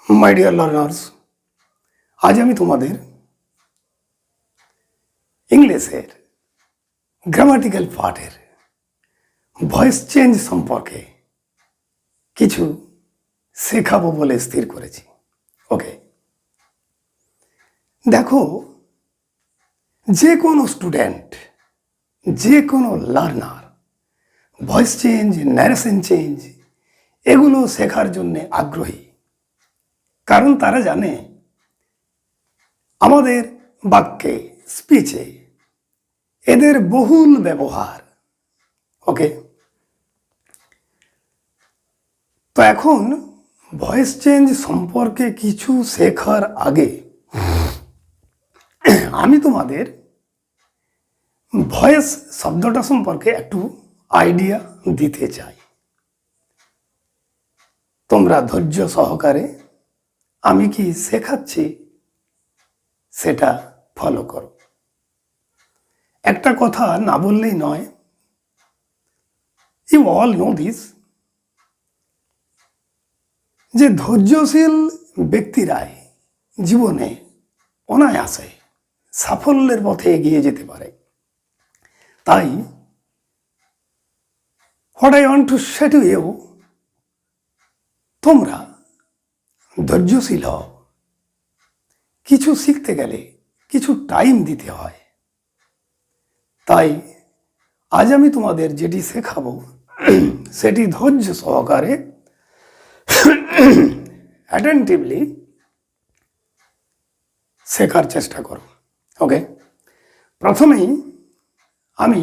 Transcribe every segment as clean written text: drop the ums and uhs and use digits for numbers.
My dear learners, आज আমি তোমাদের ইংলিশের গ্রামাটিক্যাল পার্টের ভয়েস চেঞ্জ সম্পর্কে কিছু শেখাবো বলে স্থির করেছি। ওকে, দেখো, যে কোনো স্টুডেন্ট, যে কোনো learner voice change, narration change এগুলো শেখার জন্য আগ্রহী, কারণ তারা জানে আমাদের বাক্যে, স্পিচে এদের বহুল ব্যবহার। ওকে, তো এখন ভয়েস চেঞ্জ সম্পর্কে কিছু শেখার আগে আমি তোমাদের ভয়েস শব্দটা সম্পর্কে একটু আইডিয়া দিতে চাই। তোমরা ধৈর্য সহকারে আমি কি শেখাচ্ছি সেটা ফলো করো। একটা কথা না বললেই নয়, ইউ অল নো দিস, যে ধৈর্যশীল ব্যক্তিরাই জীবনে অনায়াসে সাফল্যের পথে এগিয়ে যেতে পারে। তাই what I want to say to you, তোমরা ধৈর্যশীল হও। কিছু শিখতে গেলে কিছু টাইম দিতে হয়। তাই আজ আমি তোমাদের যেটি শেখাবো সেটি ধৈর্য সহকারে অ্যাটেন্টিভলি শেখার চেষ্টা করো। ওকে, প্রথমেই আমি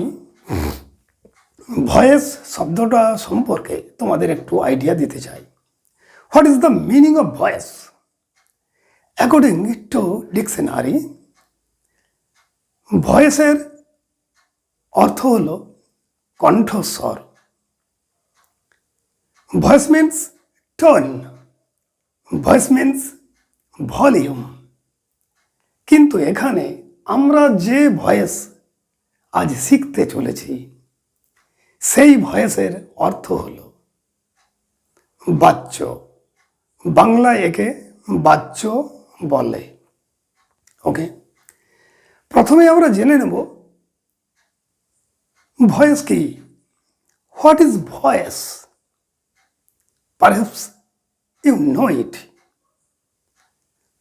ভয়েস শব্দটা সম্পর্কে তোমাদের একটু আইডিয়া দিতে চাই। What is the meaning of voice? According to dictionary, ভয়েসের অর্থ হল কণ্ঠস্বর। Voice means tone, voice means volume. কিন্তু এখানে আমরা যে ভয়েস আজ শিখতে চলেছি সেই ভয়েসের অর্থ হল বাচ্য। বাংলায় একে বাচ্য বলে। ওকে, প্রথমে আমরা জেনে নেব ভয়েস কি। What is voice? Perhaps you know it,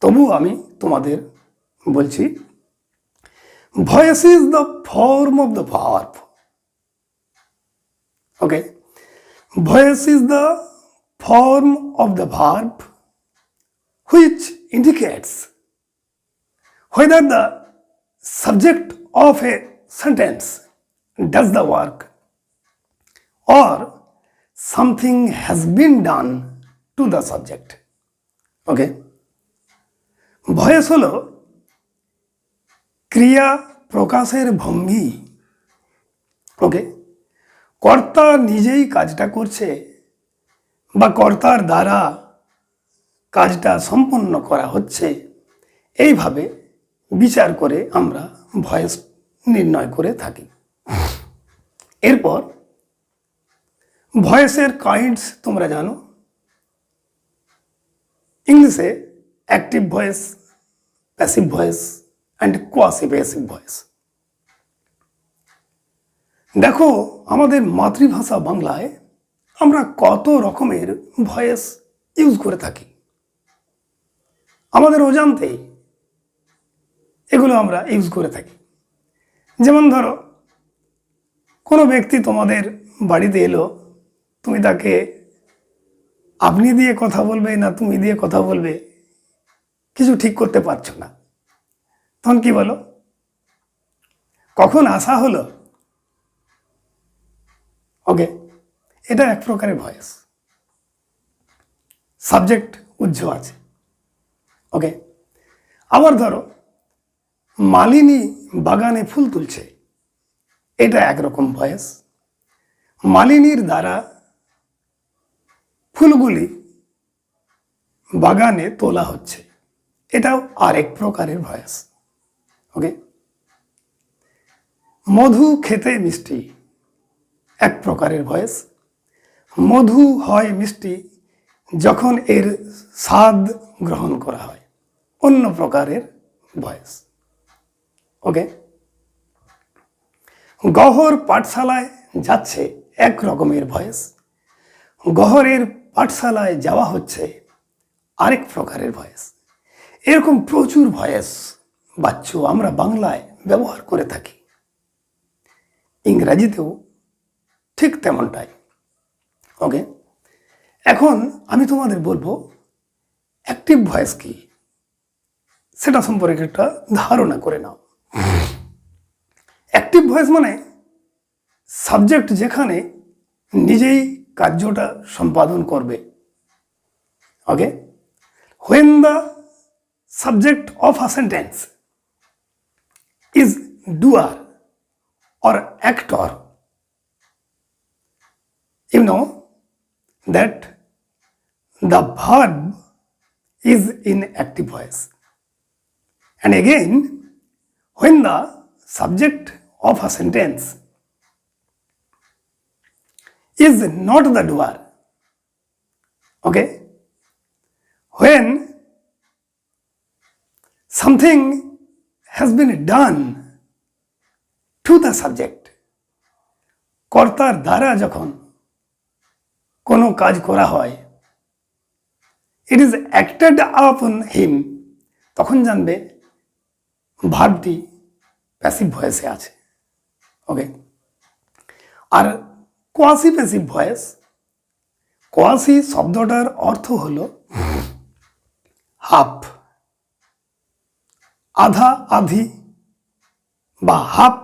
তবু আমি তোমাদের বলছি, voice is the form of the verb. Okay, voice is the form of the verb which indicates whether the subject of a sentence does the work or something has been done to the subject. Okay, voice হলো ক্রিয়া প্রকাশের ভঙ্গি। ওকে, কর্তা নিজেই কাজটা করছে বা কর্তার দ্বারা কাজটা সম্পন্ন করা হচ্ছে, এইভাবে বিচার করে আমরা ভয়েস নির্ণয় করে থাকি। এরপর ভয়েসের কাইন্ডস তোমরা জানো। ইংলিশে active voice, passive voice and quasi passive voice. দেখো, আমাদের মাতৃভাষা বাংলায় আমরা কত রকমের ভয়েস ইউজ করে থাকি, আমাদের অজান্তেই এগুলো আমরা ইউজ করে থাকি। যেমন ধরো, কোনো ব্যক্তি তোমাদের বাড়িতে এলো, তুমি তাকে আপনি দিয়ে কথা বলবে না তুমি দিয়ে কথা বলবে কিছু ঠিক করতে পারছো না, তখন কি বলো? কখন আসা হলো? ওকে, এটা এক প্রকারের ভয়েস। সাবজেক্ট উজ্জ আছে। ওকে, আবার ধরো, মালিনী বাগানে ফুল তুলছে, এটা একরকম ভয়েস। মালিনীর দ্বারা ফুলগুলি বাগানে তোলা হচ্ছে, এটাও আরেক প্রকারের ভয়েস। ওকে, মধু খেতে মিষ্টি, এক প্রকারের ভয়েস। মধু হয় মিষ্টি যখন এর স্বাদ গ্রহণ করা হয়, অন্য প্রকারের ভয়েস। ওকে, গহর পাঠশালায় যাচ্ছে এক রকমের ভয়েস, গহরের পাঠশালায় যাওয়া হচ্ছে আরেক প্রকারের ভয়েস। এরকম প্রচুর ভয়েস বাচ্চু আমরা বাংলায় ব্যবহার করে থাকি, ইংরাজিতেও ঠিক তেমনটাই। ওকে, এখন আমি তোমাদের বলবো অ্যাক্টিভ ভয়েস কি সেটা সম্পর্কে একটা ধারণা করে নাও। অ্যাক্টিভ ভয়েস মানে সাবজেক্ট যেখানে নিজেই কার্যটা সম্পাদন করবে। ওকে, when the subject of a sentence is doer or actor, you know that the verb is in active voice. And again, when the subject of a sentence is not the doer, okay, when something has been done to the subject, কর্তার দ্বারা যখন কোনো কাজ করা হয়, it is acted upon him, তখন জানবে ভার্বটি passive ভয়েসে আছে। ওকে, আর কোয়াসি প্যাসিভ ভয়েস, কোয়াসি শব্দটার অর্থ হলো হাফ, আধা আধি বা হাফ।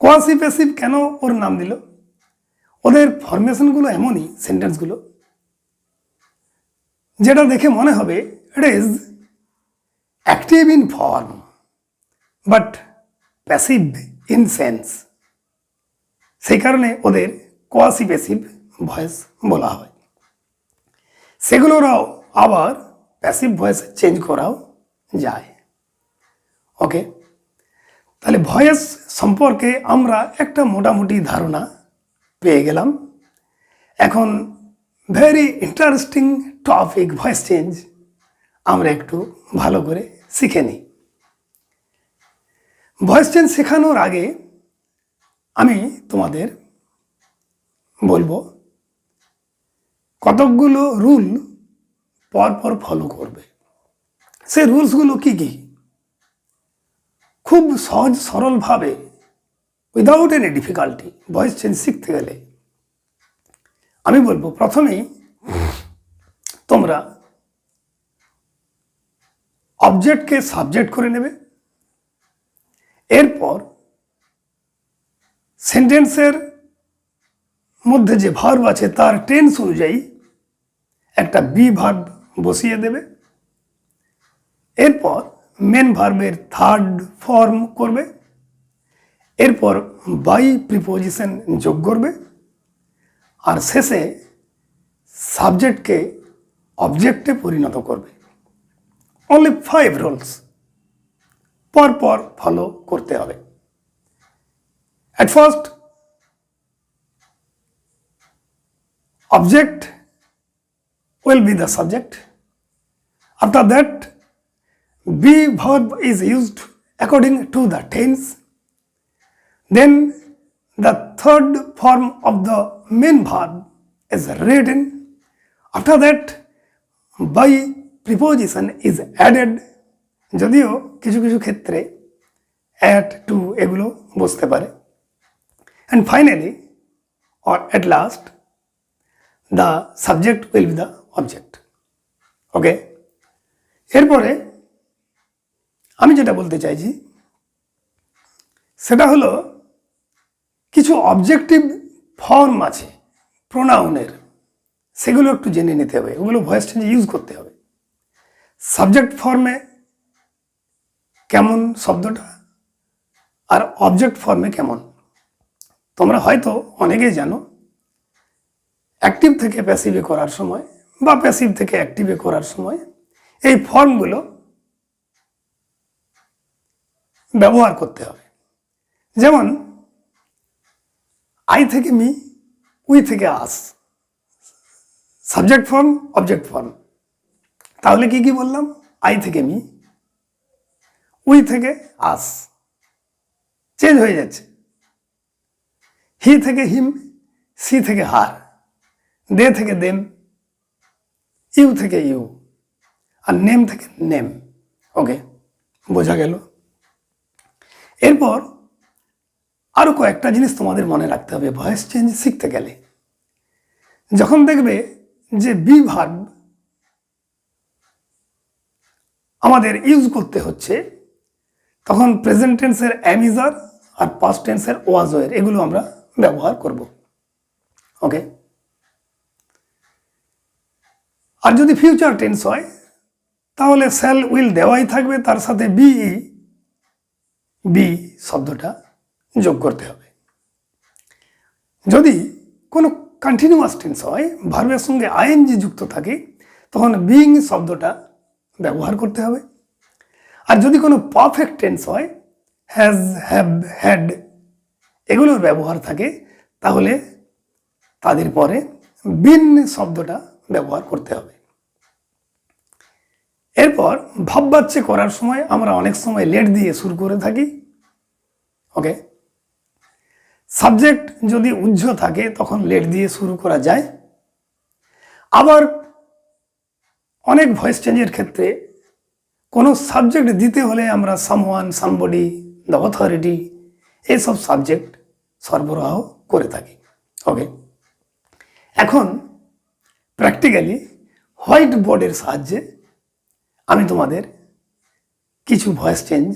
কোয়াসি প্যাসিভ কেন ওর নাম দিল? ওদের ফরমেশনগুলো এমনই, সেন্টেন্সগুলো যেটা দেখে মনে হবে it is active in form but passive in sense, সেই কারণে ওদের কোয়াসি প্যাসিভ ভয়েস বলা হয়। সেগুলোরাও আবার প্যাসিভ ভয়েস চেঞ্জ করাও যায়। ওকে, তাহলে ভয়েস সম্পর্কে আমরা একটা মোটামুটি ধারণা পেয়ে গেলাম। এখন very interesting topic voice change আমরা একটু ভালো করে শিখে নিই। ভয়েস চেঞ্জ শেখানোর আগে আমি তোমাদের বলবো কতকগুলো রুল পরপর ফলো করবে। সেই রুলসগুলো কি কি? খুব সহজ সরলভাবে without any difficulty voice change শিখতে গেলে আমি বলবো প্রথমেই তোমরা অবজেক্টকে সাবজেক্ট করে নেবে, এরপর সেন্টেন্সের মধ্যে যে ভার্ব আছে তার টেন্স অনুযায়ী একটা বি ভার্ব বসিয়ে দেবে, এরপর মেন ভার্বের থার্ড ফর্ম করবে, এরপর বাই প্রিপোজিশন যোগ করবে, আর শেষে সাবজেক্টকে অবজেক্টে পরিণত করবে। অনলি 5 রুলস পরপর ফলো করতে হবে। At first, object will be the subject. After that, be verb is used according to the tense. Then the third form of the main verb is written. After that, by preposition is added. যদিও কিছু কিছু ক্ষেত্রে at to এগুলো বসতে পারে। And finally, or at last, the subject will be the object. Okay? এরপরে আমি যেটা বলতে চাইছি সেটা হলো কিছু অবজেক্টিভ ফর্ম আছে প্রোনাউনের, সেগুলো একটু জেনে নিতে হবে, ওগুলো ভয়েস চেঞ্জে ইউজ করতে হবে। সাবজেক্ট ফর্মে কেমন শব্দটা আর অবজেক্ট ফর্মে কেমন। তোমরা হয়তো অনেকেই জানো অ্যাক্টিভ থেকে প্যাসিভে করার সময় বা প্যাসিভ থেকে অ্যাক্টিভে করার সময় এই ফর্মগুলো ব্যবহার করতে হবে। যেমন আই থেকে মি, উই থেকে আস, সাবজেক্ট ফর্ম, অবজেক্ট ফর্ম। তাহলে কি কি বললাম? আই থেকে মি, উই থেকে আস, চেঞ্জ হয়ে যাচ্ছে। হি থেকে হিম, সি থেকে হার, দে থেকে দেম, ইউ থেকে ইউ, আর নেম থেকে নেম। ওকে, বোঝা গেল। এরপর আরো কয়েকটা জিনিস তোমাদের মনে রাখতে হবে ভয়েস চেঞ্জ শিখতে গেলে। যখন দেখবে যে বি ভার্ব আমাদের ইউজ করতে হচ্ছে, তখন প্রেজেন্ট টেন্সের am is R R past টেন্সের ওয়াজ ওয়ের এগুলো আমরা ব্যবহার করব। ওকে, আর যদি ফিউচার টেন্স হয় তাহলে শ্যাল উইল দেওয়াই থাকবে, তার সাথে বি শব্দটা যোগ করতে হবে। যদি কোনো কন্টিনিউয়াস টেন্স হয়, ভার্বের সঙ্গে আইএনজি যুক্ত থাকে, তখন বিইং শব্দটা ব্যবহার করতে হবে। আর যদি কোনো পারফেক্ট টেন্স হয়, হ্যাজ, হ্যাভ, হ্যাড এগুলোর ব্যবহার থাকে, তাহলে তাদের পরে বিন শব্দটা ব্যবহার করতে হবে। এরপর ভাববাচ্য করার সময় আমরা অনেক সময় লেট দিয়ে শুরু করে থাকি। ওকে, সাবজেক্ট যদি উজ্জ্ব থাকে তখন লেট দিয়ে শুরু করা যায়। আবার অনেক ভয়েস চেঞ্জের ক্ষেত্রে কোনো সাবজেক্ট দিতে হলে আমরা সামওয়ান, সামবডি, দ্য অথরিটি এইসব সাবজেক্ট সরবরাহ করে থাকি। ওকে, এখন প্র্যাকটিক্যালি হোয়াইট বোর্ডের সাহায্যে আমি তোমাদের কিছু ভয়েস চেঞ্জ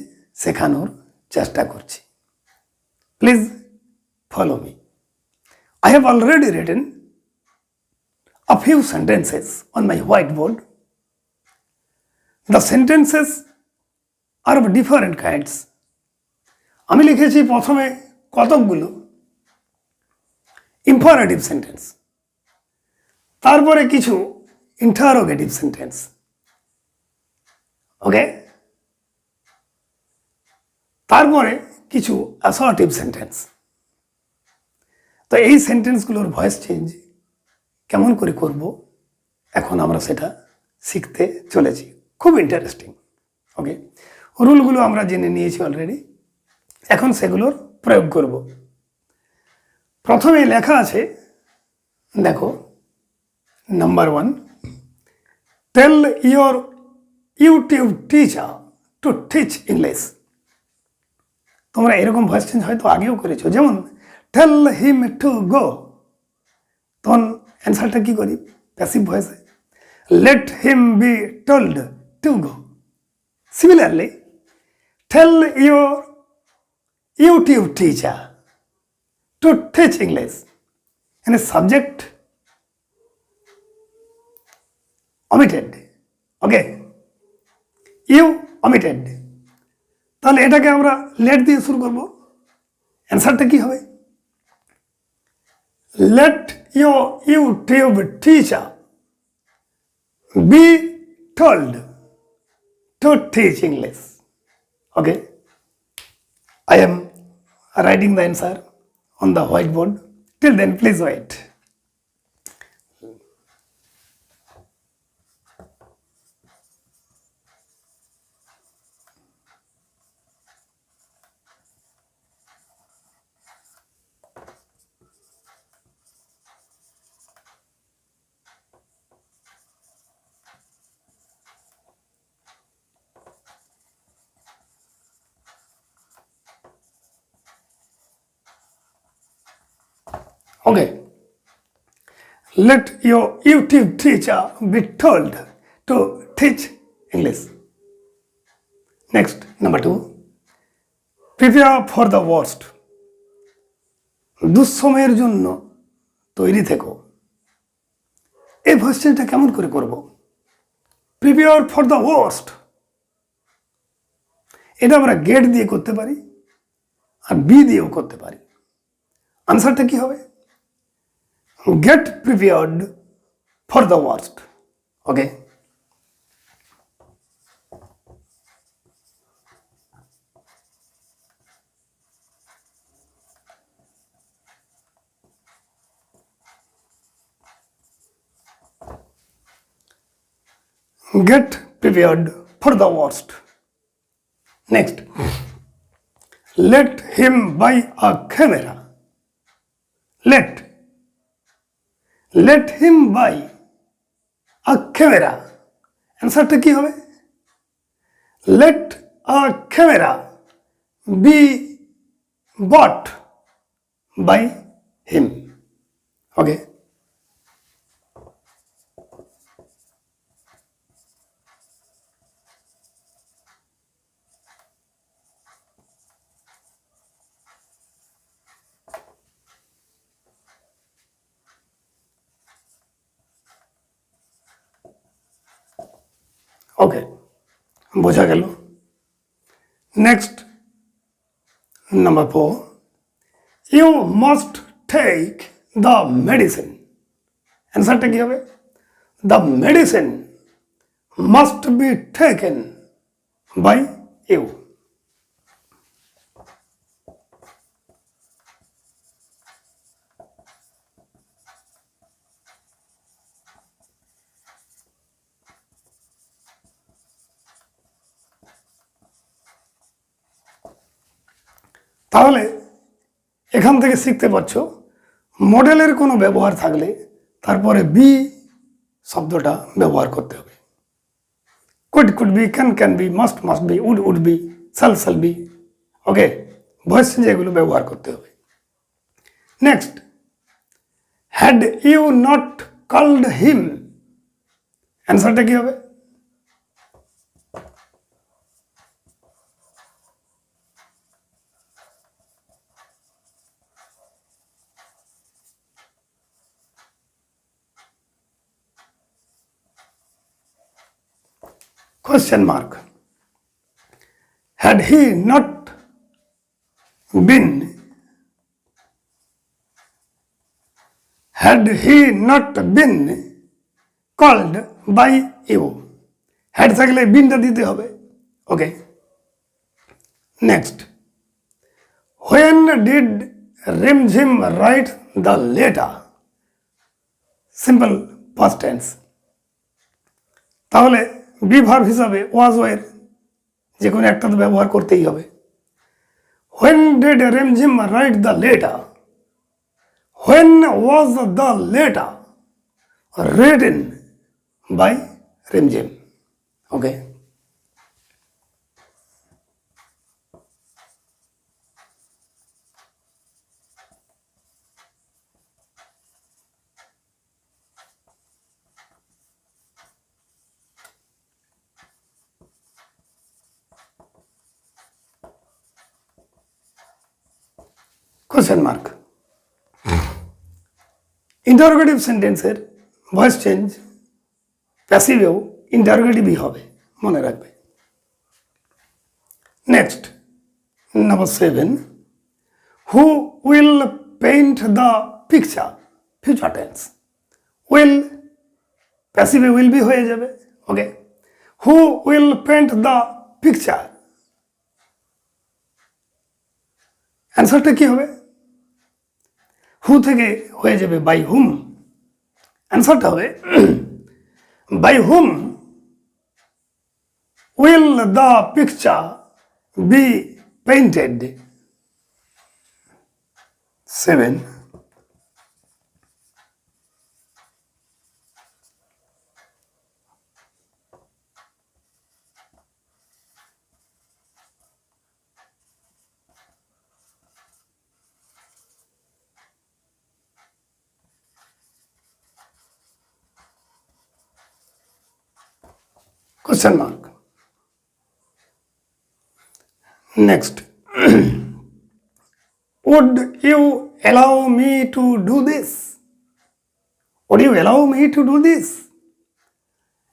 শেখানোর চেষ্টা করছি। Please follow me. I have already written a few sentences on my whiteboard. The sentences are of different kinds. আমি লিখেছি প্রথমে কতকগুলো ইম্পারেটিভ সেন্টেন্স, তারপরে কিছু ইন্টারোগেটিভ সেন্টেন্স। ওকে, তারপরে কিছু অ্যাসার্টিভ সেন্টেন্স। তো এই সেন্টেন্সগুলোর ভয়েস চেঞ্জ কেমন করে করব, এখন আমরা সেটা শিখতে চলেছি। খুব ইন্টারেস্টিং। ওকে, রুলগুলো আমরা জেনে নিয়েছি অলরেডি, এখন সেগুলোর প্রয়োগ করব। প্রথমে লেখা আছে, দেখো, number 1, tell your YouTube teacher to teach English. তোমরা এরকম ভয়েস চেঞ্জ হয়তো আগেও করেছো, যেমন টেল হিম টু গো, তখন অ্যান্সারটা কি করি প্যাসিভ ভয়েসে, let him be told to go. Similarly tell your YouTube teacher to teach English, এখানে subject omitted. Okay, you omitted, তাহলে এটাকে আমরা লেট দিয়ে শুরু করব। অ্যান্সারটা কি হবে, let your YouTube teacher B told two teach English. Okay, I am writing the answer on the whiteboard. Till then, please wait. Okay, let your YouTube teacher be told to teach English. Next, number 2, prepare for the worst. দুঃসময়ের জন্য তৈরি থেকো। এই voice চেঞ্জটা কেমন করে করব, prepare for the worst, এটা আমরা গেট দিয়ে করতে পারি আর বি দিয়েও করতে পারি। আনসারটা কি হবে, get prepared for the worst. Okay, get prepared for the worst. Next, let him buy a camera. Let him buy a camera. অ্যান্সারটা কি হবে? Let a camera be bought by him. Okay. Okay, বোঝা গেল। Next, number 4, you must take the medicine. অ্যান্সারটা কি হবে? The medicine must be taken by you. তাহলে এখান থেকে শিখতে পারছো মডেলের কোনো ব্যবহার থাকলে তারপরে বি শব্দটা ব্যবহার করতে হবে। Could be, can be, must be, would be, shall be. Okay, voice change এগুলো ব্যবহার করতে হবে। Next, had you not called him. অ্যান্সারটা কি হবে? Question mark. Had he not been called by you? Had থাকলে বিনটা দিতে হবে। Okay, next, when did Rimjim write the letter? Simple past tense। তাহলে বি ভার্ব হিসাবে ওয়াজ ওয়ের যে কোনো একটা তো ব্যবহার করতেই হবে। When did Rimjim write the letter? When was the letter written by Rimjim? Okay. Question mark. Interrogative সেন্টেন্সের ভয়েস চেঞ্জ প্যাসিভেও ইন্টারোগেটিভই হবে, মনে রাখবে। Next, number 7, who will paint the picture. Future tense. Will প্যাসিভে উইল বি হয়ে যাবে। Okay, who will paint the picture. অ্যান্সারটা কি হবে? হু থেকে হয়ে যাবে বাই হুম। অ্যান্সারটা হবে by whom will the picture be painted. 7, question mark. Next, would you allow me to do this? Would you allow me to do this?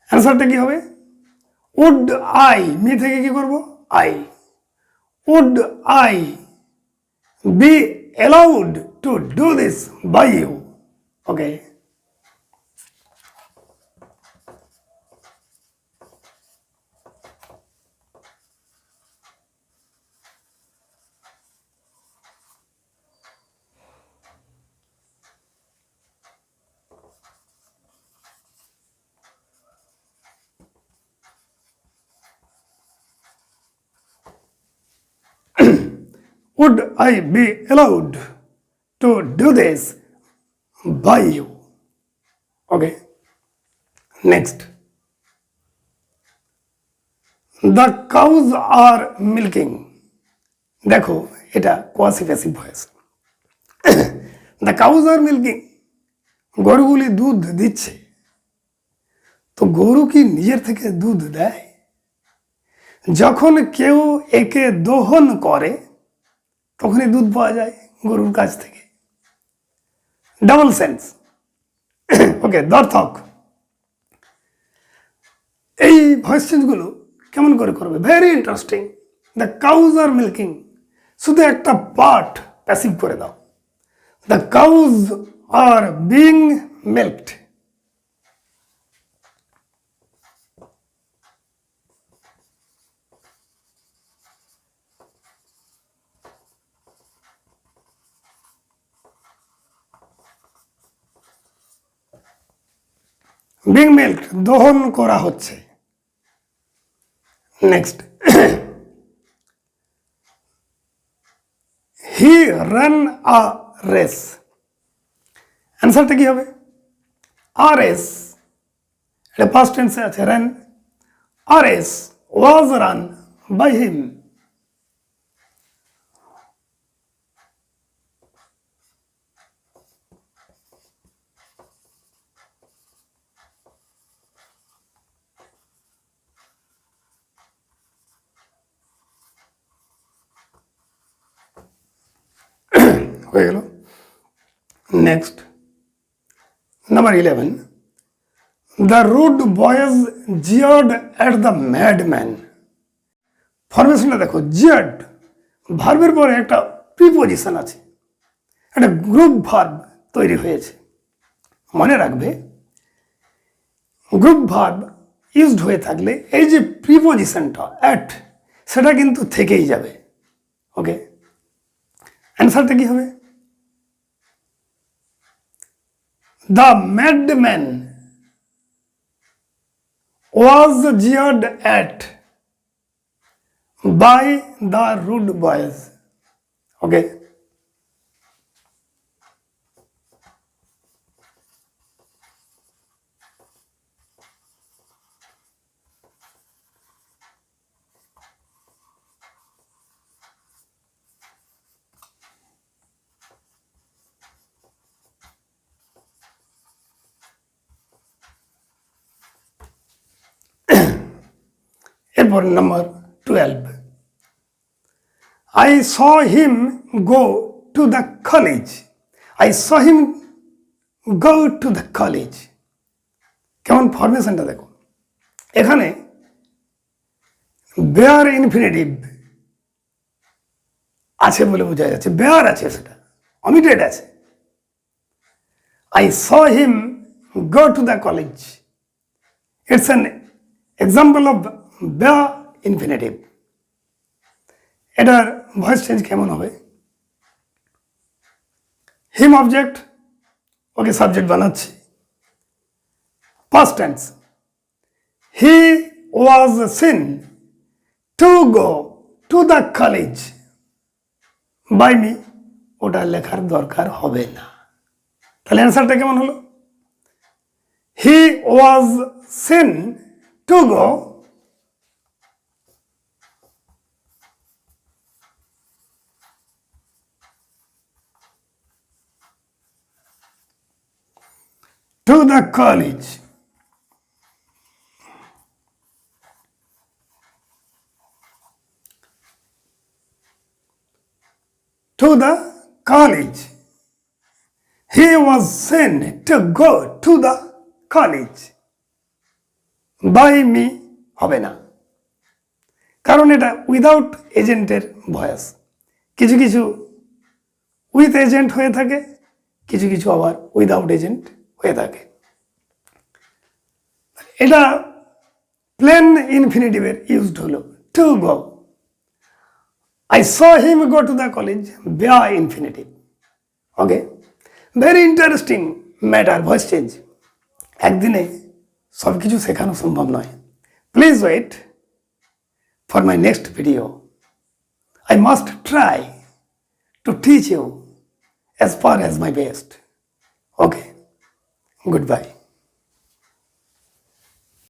অ্যান্সারটা কি হবে? would I, মি থেকে কি করব? I. would I be allowed to do this by you? Okay. would I be allowed to do this by you? Okay. Next. The cows are milking. দেখো এটা quasi passive voice. The cows are milking. গরুগুলি দুধ দিচ্ছে। তো গরু কি নিজের থেকে দুধ দেয়? যখন কেউ একে দহন করে তখনই দুধ পাওয়া যায় গরুর কাছ থেকে। Double sense. ওকে, দর্থক। এই ভয়েস চেঞ্জগুলো কেমন করে করবে? Very interesting. The cows are milking, শুধু একটা পার্ট প্যাসিভ করে দাও। The cows are being milked. Being milked, দহন করা হচ্ছে। Next. He ran a race. অ্যান্সারটা কি হবে? আ রেস, এটা পাস্ট টেন্সে আছে, ran. A race was run by him. হয়ে গেল। Next, number 11, the rude boys jeered at the madman. ফরমেশনটা দেখো, জিয়ার্ড ভার্বের পরে একটা প্রিপোজিশন আছে, একটা গ্রুপ ভার্ব তৈরি হয়েছে। মনে রাখবে, গ্রুপ ভার্ব ইউজড হয়ে থাকলে এই যে প্রিপোজিশনটা অ্যাট, সেটা কিন্তু থেকেই যাবে। ওকে, অ্যান্সারটা কি হবে? The madman was jeered at by the rude boys. Okay. এরপর number 12, I saw him go to the college. I saw him go to the college. কেমন ফরমেশনটা দেখো, এখানে বেয়ার ইনফিনিটিভ আছে বলে বোঝা যাচ্ছে, বেয়ার আছে, সেটা অমিটেড আছে। I saw him go to the college. It's an example of bare infinitive. এটার ভয়েস চেঞ্জ কেমন হবে? হিম অবজেক্ট, ওকে সাবজেক্ট বানাচ্ছি, past tense. He was seen to go to the college by me. ওটা লেখার দরকার হবে না। তাহলে অ্যান্সারটা কেমন হলো? He was seen to go to the college. To the college. He was sent to go to the college by me হবে না, কারণ এটা উইদাউট এজেন্টের ভয়েস। কিছু কিছু উইথ এজেন্ট হয়ে থাকে, কিছু কিছু আবার উইদাউট এজেন্ট হয়ে থাকে। এটা প্লেন ইনফিনিটিভের ইউজড হলো to go. I saw him go to the college, bare infinitive. Okay, very interesting matter, voice change. একদিনে সব কিছু শেখানো সম্ভব নয়। Please wait for my next video. I must try to teach you as far as my best. Okay, goodbye.